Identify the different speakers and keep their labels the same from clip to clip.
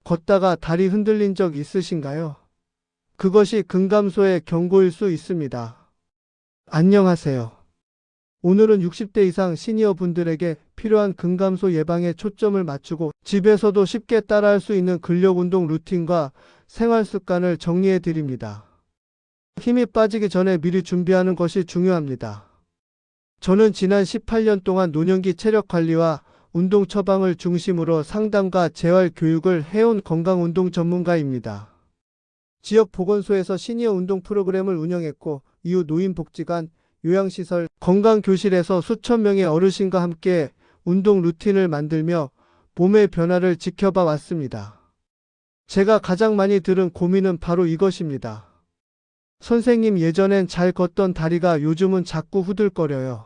Speaker 1: 걷다가 다리 흔들린 적 있으신가요? 그것이 근감소의 경고일 수 있습니다. 안녕하세요. 오늘은 60대 이상 시니어 분들에게 필요한 근감소 예방에 초점을 맞추고 집에서도 쉽게 따라할 수 있는 근력운동 루틴과 생활 습관을 정리해 드립니다. 힘이 빠지기 전에 미리 준비하는 것이 중요합니다. 저는 지난 18년 동안 노년기 체력 관리와 운동 처방을 중심으로 상담과 재활 교육을 해온 건강운동 전문가입니다. 지역 보건소에서 시니어 운동 프로그램을 운영했고 이후 노인복지관, 요양시설, 건강교실에서 수천 명의 어르신과 함께 운동 루틴을 만들며 몸의 변화를 지켜봐 왔습니다. 제가 가장 많이 들은 고민은 바로 이것입니다. 선생님, 예전엔 잘 걷던 다리가 요즘은 자꾸 후들거려요.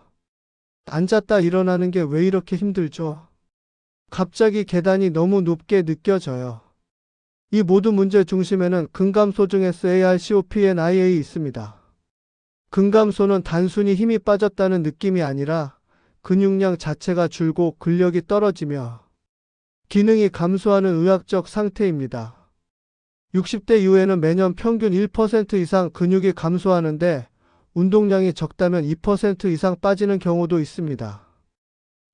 Speaker 1: 앉았다 일어나는 게 왜 이렇게 힘들죠? 갑자기 계단이 너무 높게 느껴져요. 이 모든 문제 중심에는 근감소 중 SARCOPNIA 있습니다. 근감소는 단순히 힘이 빠졌다는 느낌이 아니라 근육량 자체가 줄고 근력이 떨어지며 기능이 감소하는 의학적 상태입니다. 60대 이후에는 매년 평균 1% 이상 근육이 감소하는데 운동량이 적다면 2% 이상 빠지는 경우도 있습니다.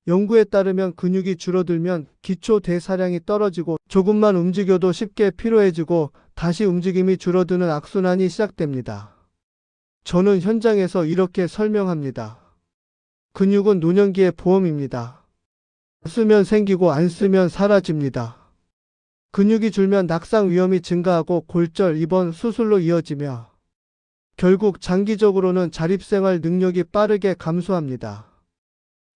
Speaker 1: 연구에 따르면 근육이 줄어들면 기초 대사량이 떨어지고 조금만 움직여도 쉽게 피로해지고 다시 움직임이 줄어드는 악순환이 시작됩니다. 저는 현장에서 이렇게 설명합니다. 근육은 노년기의 보험입니다. 쓰면 생기고 안 쓰면 사라집니다. 근육이 줄면 낙상 위험이 증가하고 골절, 입원, 수술로 이어지며 결국 장기적으로는 자립생활 능력이 빠르게 감소합니다.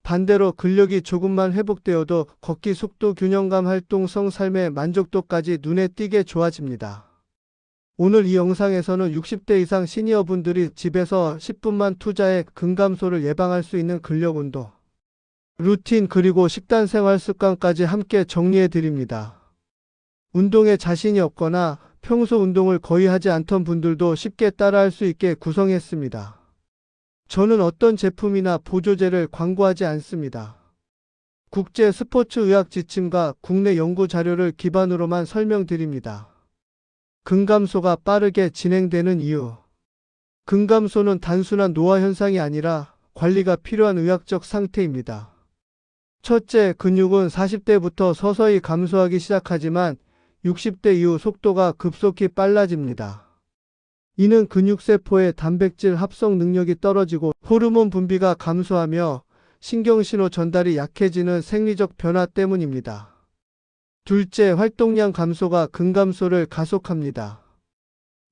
Speaker 1: 반대로 근력이 조금만 회복되어도 걷기 속도, 균형감, 활동성, 삶의 만족도까지 눈에 띄게 좋아집니다. 오늘 이 영상에서는 60대 이상 시니어분들이 집에서 10분만 투자해 근감소를 예방할 수 있는 근력운동, 루틴 그리고 식단 생활 습관까지 함께 정리해 드립니다. 운동에 자신이 없거나 평소 운동을 거의 하지 않던 분들도 쉽게 따라할 수 있게 구성했습니다. 저는 어떤 제품이나 보조제를 광고하지 않습니다. 국제 스포츠 의학 지침과 국내 연구 자료를 기반으로만 설명드립니다. 근감소가 빠르게 진행되는 이유. 근감소는 단순한 노화 현상이 아니라 관리가 필요한 의학적 상태입니다. 첫째, 근육은 40대부터 서서히 감소하기 시작하지만 60대 이후 속도가 급속히 빨라집니다. 이는 근육세포의 단백질 합성 능력이 떨어지고 호르몬 분비가 감소하며 신경신호 전달이 약해지는 생리적 변화 때문입니다. 둘째, 활동량 감소가 근감소를 가속합니다.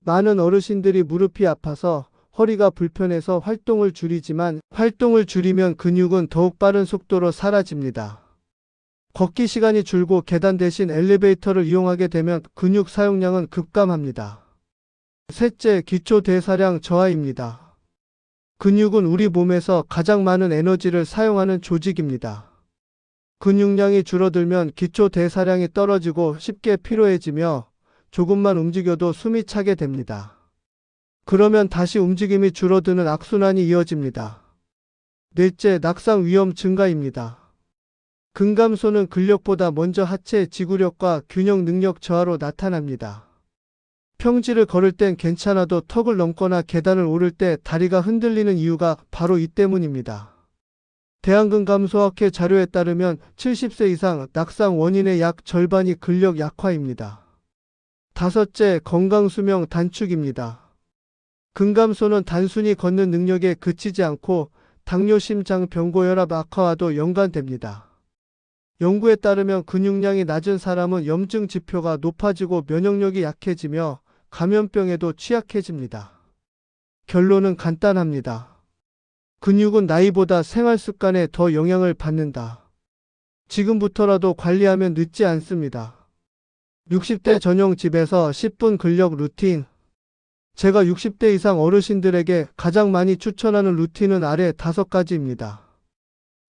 Speaker 1: 많은 어르신들이 무릎이 아파서 허리가 불편해서 활동을 줄이지만 활동을 줄이면 근육은 더욱 빠른 속도로 사라집니다. 걷기 시간이 줄고 계단 대신 엘리베이터를 이용하게 되면 근육 사용량은 급감합니다. 셋째, 기초 대사량 저하입니다. 근육은 우리 몸에서 가장 많은 에너지를 사용하는 조직입니다. 근육량이 줄어들면 기초 대사량이 떨어지고 쉽게 피로해지며 조금만 움직여도 숨이 차게 됩니다. 그러면 다시 움직임이 줄어드는 악순환이 이어집니다. 넷째, 낙상 위험 증가입니다. 근감소는 근력보다 먼저 하체 지구력과 균형 능력 저하로 나타납니다. 평지를 걸을 땐 괜찮아도 턱을 넘거나 계단을 오를 때 다리가 흔들리는 이유가 바로 이 때문입니다. 대한근감소학회 자료에 따르면 70세 이상 낙상 원인의 약 절반이 근력 약화입니다. 다섯째, 건강수명 단축입니다. 근감소는 단순히 걷는 능력에 그치지 않고 당뇨, 심장, 병고혈압 악화와도 연관됩니다. 연구에 따르면 근육량이 낮은 사람은 염증 지표가 높아지고 면역력이 약해지며 감염병에도 취약해집니다. 결론은 간단합니다. 근육은 나이보다 생활 습관에 더 영향을 받는다. 지금부터라도 관리하면 늦지 않습니다. 60대 전용 집에서 10분 근력 루틴. 제가 60대 이상 어르신들에게 가장 많이 추천하는 루틴은 아래 5가지입니다.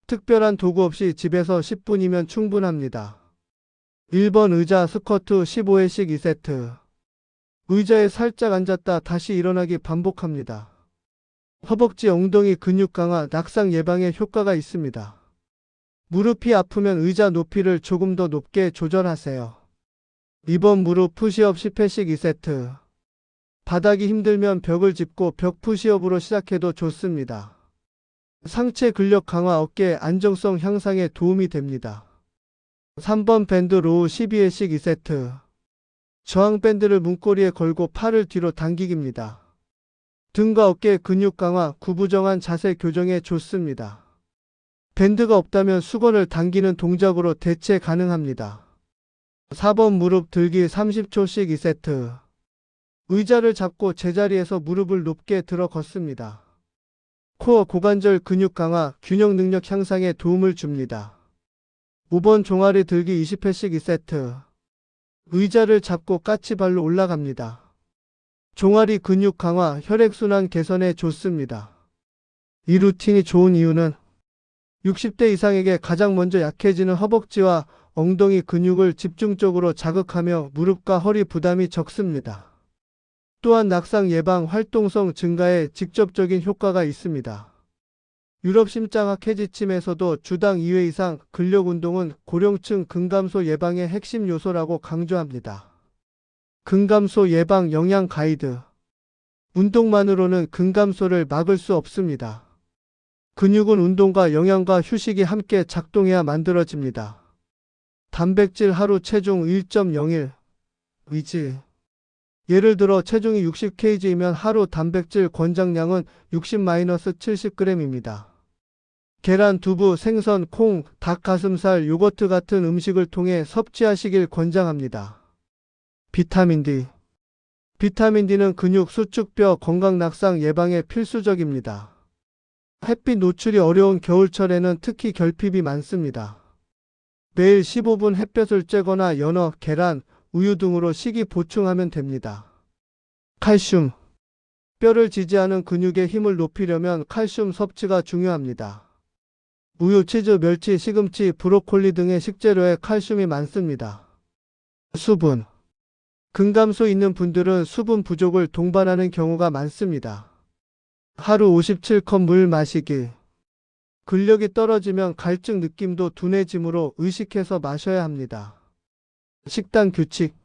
Speaker 1: 특별한 도구 없이 집에서 10분이면 충분합니다. 1번, 의자 스쿼트 15회씩 2세트. 의자에 살짝 앉았다 다시 일어나기 반복합니다. 허벅지, 엉덩이 근육 강화, 낙상 예방에 효과가 있습니다. 무릎이 아프면 의자 높이를 조금 더 높게 조절하세요. 2번 무릎 푸시업 10회씩 2세트. 바닥이 힘들면 벽을 짚고 벽 푸시업으로 시작해도 좋습니다. 상체 근력 강화, 어깨 안정성 향상에 도움이 됩니다. 3번 밴드 로우 12회씩 2세트. 저항 밴드를 문고리에 걸고 팔을 뒤로 당기기입니다. 등과 어깨 근육 강화, 구부정한 자세 교정에 좋습니다. 밴드가 없다면 수건을 당기는 동작으로 대체 가능합니다. 4번 무릎 들기 30초씩 2세트. 의자를 잡고 제자리에서 무릎을 높게 들어 걷습니다. 코어 고관절 근육 강화, 균형 능력 향상에 도움을 줍니다. 5번 종아리 들기 20회씩 2세트. 의자를 잡고 까치발로 올라갑니다. 종아리 근육 강화, 혈액순환 개선에 좋습니다. 이 루틴이 좋은 이유는 60대 이상에게 가장 먼저 약해지는 허벅지와 엉덩이 근육을 집중적으로 자극하며 무릎과 허리 부담이 적습니다. 또한 낙상 예방, 활동성 증가에 직접적인 효과가 있습니다. 유럽 심장학 해지침에서도 주당 2회 이상 근력 운동은 고령층 근감소 예방의 핵심 요소라고 강조합니다. 근감소 예방 영양 가이드. 운동만으로는 근감소를 막을 수 없습니다. 근육은 운동과 영양과 휴식이 함께 작동해야 만들어집니다. 단백질 하루 체중 1.01 위지. 예를 들어 체중이 60kg이면 하루 단백질 권장량은 60-70g입니다. 계란, 두부, 생선, 콩, 닭 가슴살, 요거트 같은 음식을 통해 섭취하시길 권장합니다. 비타민 D. 비타민 D는 근육, 수축뼈, 건강 낙상 예방에 필수적입니다. 햇빛 노출이 어려운 겨울철에는 특히 결핍이 많습니다. 매일 15분 햇볕을 쬐거나 연어, 계란, 우유 등으로 식이 보충하면 됩니다. 칼슘. 뼈를 지지하는 근육의 힘을 높이려면 칼슘 섭취가 중요합니다. 우유, 치즈, 멸치, 시금치, 브로콜리 등의 식재료에 칼슘이 많습니다. 수분. 근감소 있는 분들은 수분 부족을 동반하는 경우가 많습니다. 하루 57컵 물 마시기. 근력이 떨어지면 갈증 느낌도 둔해지므로 의식해서 마셔야 합니다. 식단 규칙.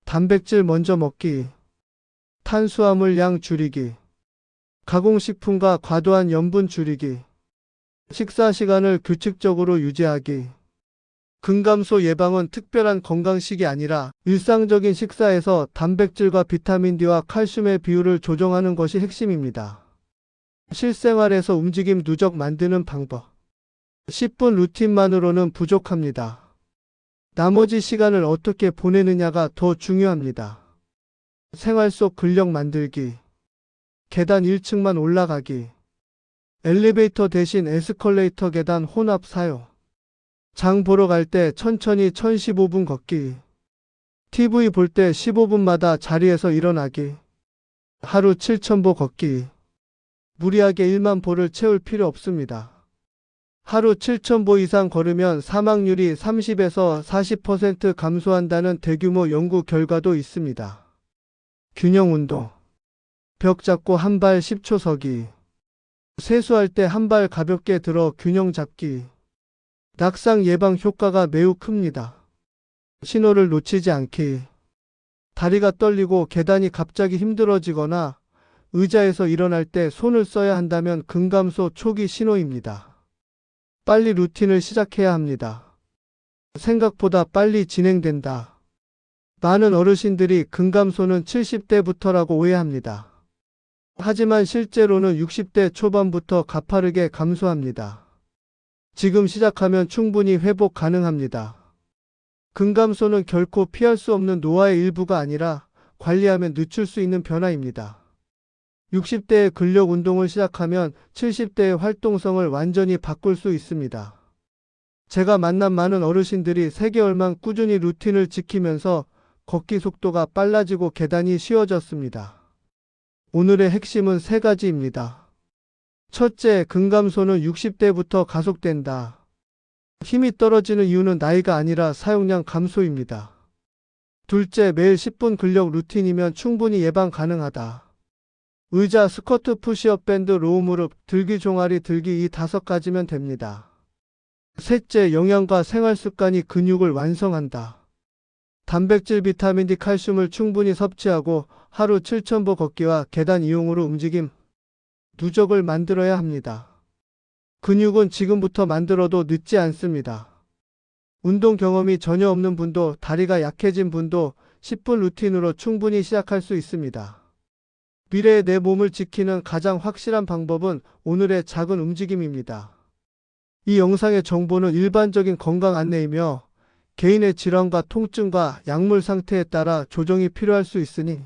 Speaker 1: 단백질 먼저 먹기. 탄수화물 양 줄이기. 가공식품과 과도한 염분 줄이기. 식사 시간을 규칙적으로 유지하기. 근감소 예방은 특별한 건강식이 아니라 일상적인 식사에서 단백질과 비타민 D와 칼슘의 비율을 조정하는 것이 핵심입니다. 실생활에서 움직임 누적 만드는 방법. 10분 루틴만으로는 부족합니다. 나머지 시간을 어떻게 보내느냐가 더 중요합니다. 생활 속 근력 만들기. 계단 1층만 올라가기. 엘리베이터 대신 에스컬레이터 계단 혼합 사용. 장 보러 갈 때 천천히 1015분 걷기. TV 볼 때 15분마다 자리에서 일어나기. 하루 7000보 걷기. 무리하게 1만 보를 채울 필요 없습니다. 하루 7000보 이상 걸으면 사망률이 30에서 40% 감소한다는 대규모 연구 결과도 있습니다. 균형 운동. 벽 잡고 한 발 10초 서기. 세수할 때 한 발 가볍게 들어 균형 잡기. 낙상 예방 효과가 매우 큽니다. 신호를 놓치지 않기. 다리가 떨리고 계단이 갑자기 힘들어지거나 의자에서 일어날 때 손을 써야 한다면 근감소 초기 신호입니다. 빨리 루틴을 시작해야 합니다. 생각보다 빨리 진행된다. 많은 어르신들이 근감소는 70대부터라고 오해합니다. 하지만 실제로는 60대 초반부터 가파르게 감소합니다. 지금 시작하면 충분히 회복 가능합니다. 근감소는 결코 피할 수 없는 노화의 일부가 아니라 관리하면 늦출 수 있는 변화입니다. 60대의 근력 운동을 시작하면 70대의 활동성을 완전히 바꿀 수 있습니다. 제가 만난 많은 어르신들이 3개월만 꾸준히 루틴을 지키면서 걷기 속도가 빨라지고 계단이 쉬워졌습니다. 오늘의 핵심은 3가지입니다. 첫째, 근감소는 60대부터 가속된다. 힘이 떨어지는 이유는 나이가 아니라 사용량 감소입니다. 둘째, 매일 10분 근력 루틴이면 충분히 예방 가능하다. 의자, 스쿼트, 푸시업, 밴드, 로우 무릎, 들기, 종아리 들기 이 5가지면 됩니다. 셋째, 영양과 생활 습관이 근육을 완성한다. 단백질, 비타민 D, 칼슘을 충분히 섭취하고 하루 7,000보 걷기와 계단 이용으로 움직임, 누적을 만들어야 합니다. 근육은 지금부터 만들어도 늦지 않습니다. 운동 경험이 전혀 없는 분도, 다리가 약해진 분도 10분 루틴으로 충분히 시작할 수 있습니다. 미래의 내 몸을 지키는 가장 확실한 방법은 오늘의 작은 움직임입니다. 이 영상의 정보는 일반적인 건강 안내이며 개인의 질환과 통증과 약물 상태에 따라 조정이 필요할 수 있으니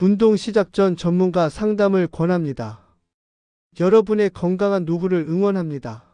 Speaker 1: 운동 시작 전 전문가 상담을 권합니다. 여러분의 건강한 노후를 응원합니다.